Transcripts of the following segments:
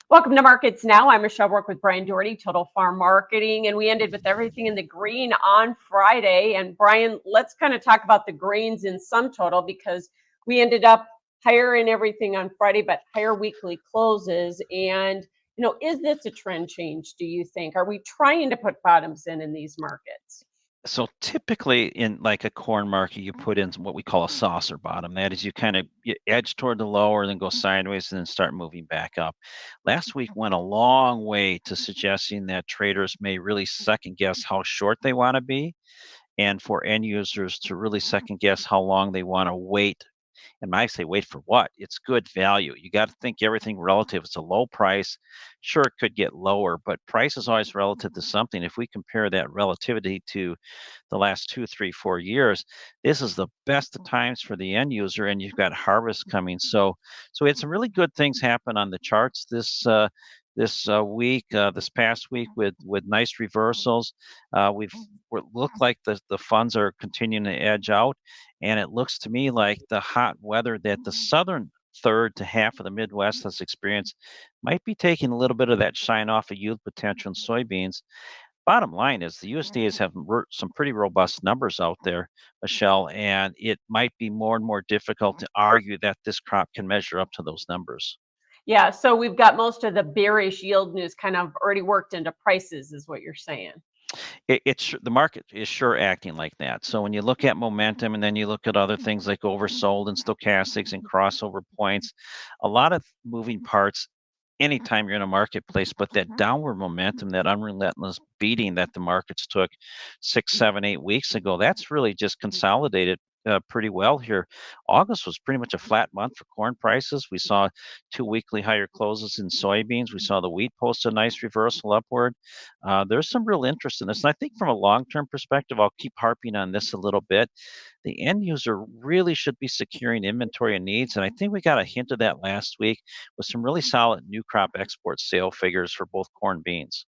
Welcome to Markets Now. I'm Michelle Rourke with Bryan Doherty, Total Farm Marketing, and we ended with everything in the green on Friday. And Bryan, let's kind of talk about the greens in sum total because we ended up higher in everything on Friday, but higher weekly closes. And, is this a trend change, do you think? Are we trying to put bottoms in these markets? So typically in like a corn market, you put in what we call a saucer bottom. That is, you edge toward the lower, then go sideways, and then start moving back up. Last week went a long way to suggesting that traders may really second guess how short they want to be, and for end users to really second guess how long they want to wait. And I say, wait for what? It's good value. You got to think everything relative. It's a low price. Sure, it could get lower, but price is always relative to something. If we compare that relativity to the last 2, 3, 4 years, this is the best of times for the end user, and you've got harvest coming. So we had some really good things happen on the charts this past week with nice reversals. We look like the funds are continuing to edge out, and it looks to me like the hot weather that the southern third to half of the Midwest has experienced might be taking a little bit of that shine off of yield potential in soybeans. Bottom line is the USDA is having some pretty robust numbers out there, Michelle, and it might be more and more difficult to argue that this crop can measure up to those numbers. Yeah, so we've got most of the bearish yield news kind of already worked into prices, is what you're saying. The market is sure acting like that. So when you look at momentum and then you look at other things like oversold and stochastics and crossover points, a lot of moving parts anytime you're in a marketplace, but that downward momentum, that unrelentless beating that the markets took 6, 7, 8 weeks ago, that's really just consolidated pretty well here. August was pretty much a flat month for corn prices. We saw 2 weekly higher closes in soybeans. We saw the wheat post a nice reversal upward. There's some real interest in this. And I think from a long-term perspective, I'll keep harping on this a little bit. The end user really should be securing inventory and needs. And I think we got a hint of that last week with some really solid new crop export sale figures for both corn and beans.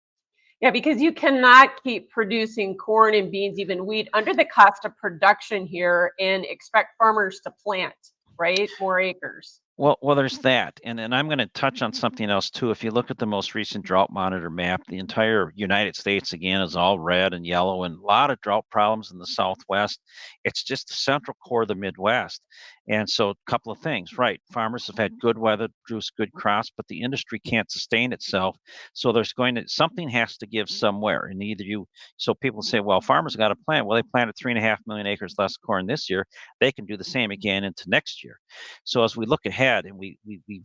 Yeah, because you cannot keep producing corn and beans, even wheat, under the cost of production here and expect farmers to plant, right? More acres. Well, there's that, and I'm going to touch on something else too. If you look at the most recent drought monitor map, the entire United States again is all red and yellow, and a lot of drought problems in the Southwest. It's just the central core of the Midwest, and so a couple of things, right? Farmers have had good weather, produce good crops, but the industry can't sustain itself, so there's going to something has to give somewhere, and either you. So people say, well, farmers got to plant. Well, they planted 3.5 million acres less corn this year. They can do the same again into next year. So as we look ahead and we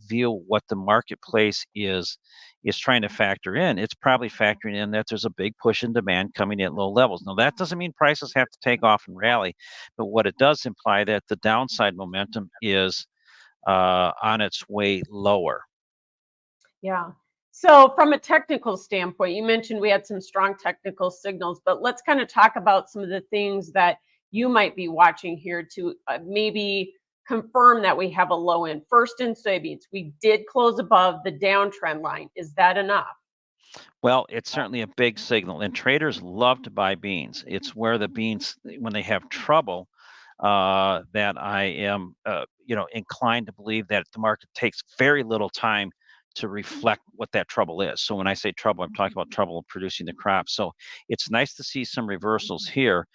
view what the marketplace is trying to factor in, it's probably factoring in that there's a big push in demand coming at low levels. Now that doesn't mean prices have to take off and rally, but what it does imply that the downside momentum is on its way lower. Yeah. So from a technical standpoint, you mentioned we had some strong technical signals, but let's kind of talk about some of the things that you might be watching here to maybe confirm that we have a low end. First, in soybeans, we did close above the downtrend line. Is that enough? Well, it's certainly a big signal, and traders love to buy beans. It's where the beans, when they have trouble, that I am, inclined to believe that the market takes very little time to reflect what that trouble is. So when I say trouble, I'm talking about trouble producing the crop. So it's nice to see some reversals here.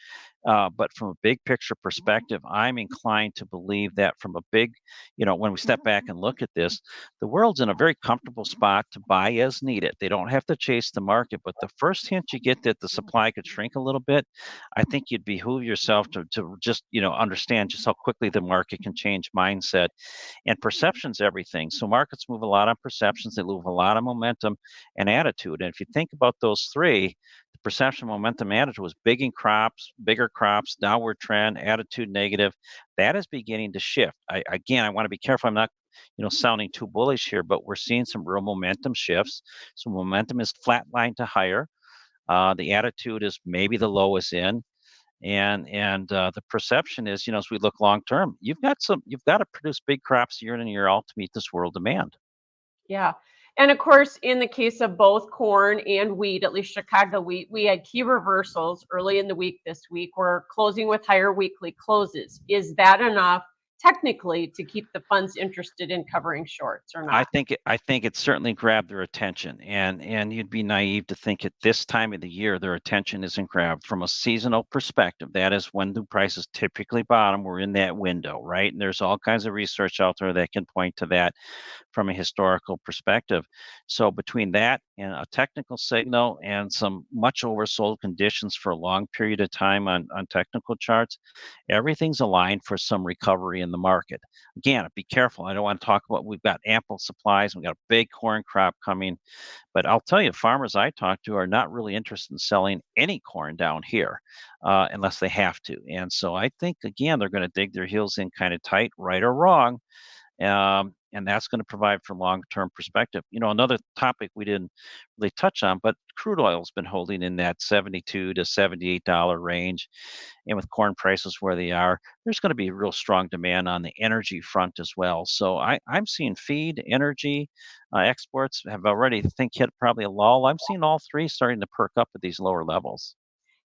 But from a big picture perspective, I'm inclined to believe that from a big, when we step back and look at this, the world's in a very comfortable spot to buy as needed. They don't have to chase the market. But the first hint you get that the supply could shrink a little bit, I think you'd behoove yourself to just, understand just how quickly the market can change mindset. And perception's everything. So markets move a lot on perceptions, they move a lot of momentum and attitude. And if you think about those three, perception, momentum, attitude was big in crops, bigger crops, downward trend, attitude negative. That is beginning to shift. I want to be careful. I'm not, sounding too bullish here, but we're seeing some real momentum shifts. So momentum is flatlined to higher. The attitude is maybe the lowest in, and the perception is, as we look long term, you've got to produce big crops year in and year out to meet this world demand. Yeah. And of course, in the case of both corn and wheat, at least Chicago wheat, we had key reversals early in the week this week. We're closing with higher weekly closes. Is that enough technically to keep the funds interested in covering shorts or not? I think it certainly grabbed their attention, and you'd be naive to think at this time of the year their attention isn't grabbed from a seasonal perspective. That is when the prices typically bottom. We're in that window, right? And there's all kinds of research out there that can point to that from a historical perspective. So between that and a technical signal and some much oversold conditions for a long period of time on technical charts, everything's aligned for some recovery in the market. Again, be careful. I don't want to talk about we've got ample supplies, we've got a big corn crop coming, but I'll tell you, farmers I talk to are not really interested in selling any corn down here unless they have to. And so I think again they're going to dig their heels in kind of tight, right or wrong, and that's going to provide for long-term perspective. Another topic we didn't really touch on, but crude oil's been holding in that $72 to $78 range, and with corn prices where they are, there's going to be real strong demand on the energy front as well. So I'm seeing feed, energy, exports have already, I think, hit probably a lull. I'm seeing all three starting to perk up at these lower levels.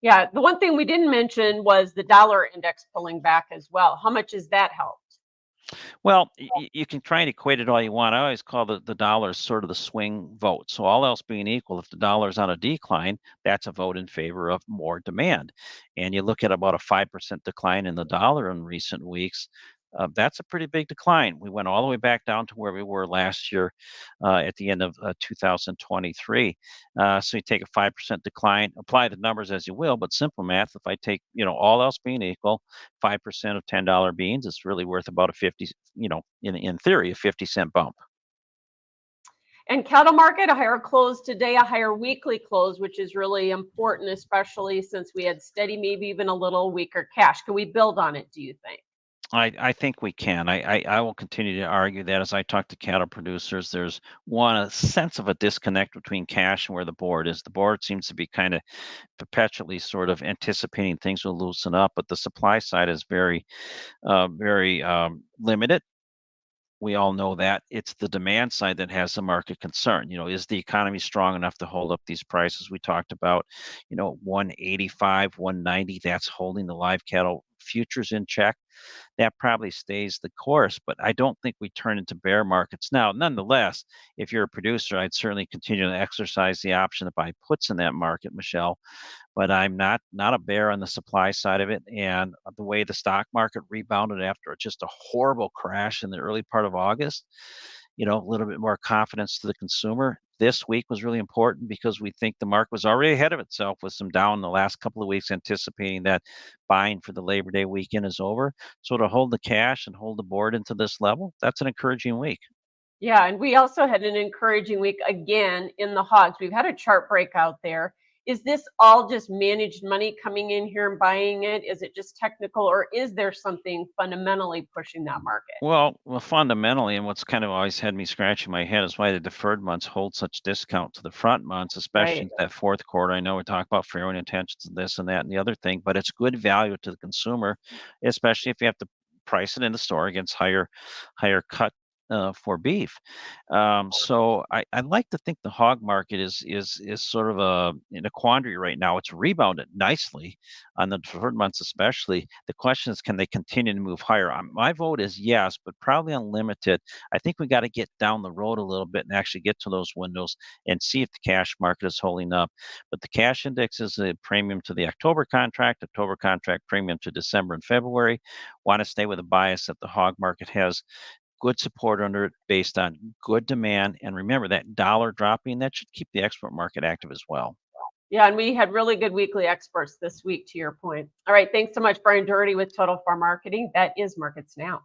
Yeah, the one thing we didn't mention was the dollar index pulling back as well. How much has that helped? Well, you can try and equate it all you want. I always call the dollar sort of the swing vote. So all else being equal, if the dollar's on a decline, that's a vote in favor of more demand. And you look at about a 5% decline in the dollar in recent weeks. That's a pretty big decline. We went all the way back down to where we were last year at the end of 2023. So you take a 5% decline, apply the numbers as you will, but simple math, if I take, all else being equal, 5% of $10 beans, it's really worth about a 50, in theory, a 50-cent bump. And cattle market, a higher close today, a higher weekly close, which is really important, especially since we had steady, maybe even a little weaker cash. Can we build on it, do you think? I think we can. I will continue to argue that as I talk to cattle producers, there's a sense of a disconnect between cash and where the board is. The board seems to be kind of perpetually sort of anticipating things will loosen up, but the supply side is very limited. We all know that. It's the demand side that has the market concern. Is the economy strong enough to hold up these prices we talked about? 185, 190, that's holding the live cattle futures in check. That probably stays the course, but I don't think we turn into bear markets now. Nonetheless, if you're a producer, I'd certainly continue to exercise the option to buy puts in that market, Michelle, but I'm not a bear on the supply side of it. And the way the stock market rebounded after just a horrible crash in the early part of August, a little bit more confidence to the consumer. This week was really important because we think the market was already ahead of itself with some down the last couple of weeks, anticipating that buying for the Labor Day weekend is over. So to hold the cash and hold the board into this level, that's an encouraging week. Yeah, and we also had an encouraging week again in the hogs. We've had a chart breakout there. Is this all just managed money coming in here and buying it? Is it just technical, or is there something fundamentally pushing that market? Well, fundamentally, and what's kind of always had me scratching my head is why the deferred months hold such discount to the front months, especially Right. in that fourth quarter. I know we talk about farrowing intentions and this and that and the other thing, but it's good value to the consumer, especially if you have to price it in the store against higher cut for beef. So I like to think the hog market is sort of in a quandary right now. It's rebounded nicely on the deferred months, especially. The question is, can they continue to move higher? My vote is yes, but probably unlimited. I think we got to get down the road a little bit and actually get to those windows and see if the cash market is holding up. But the cash index is a premium to the October contract premium to December and February. Want to stay with a bias that the hog market has good support under it based on good demand. And remember that dollar dropping, that should keep the export market active as well. Yeah, and we had really good weekly experts this week, to your point. All right, thanks so much, Bryan Doherty with Total Farm Marketing. That is Markets Now.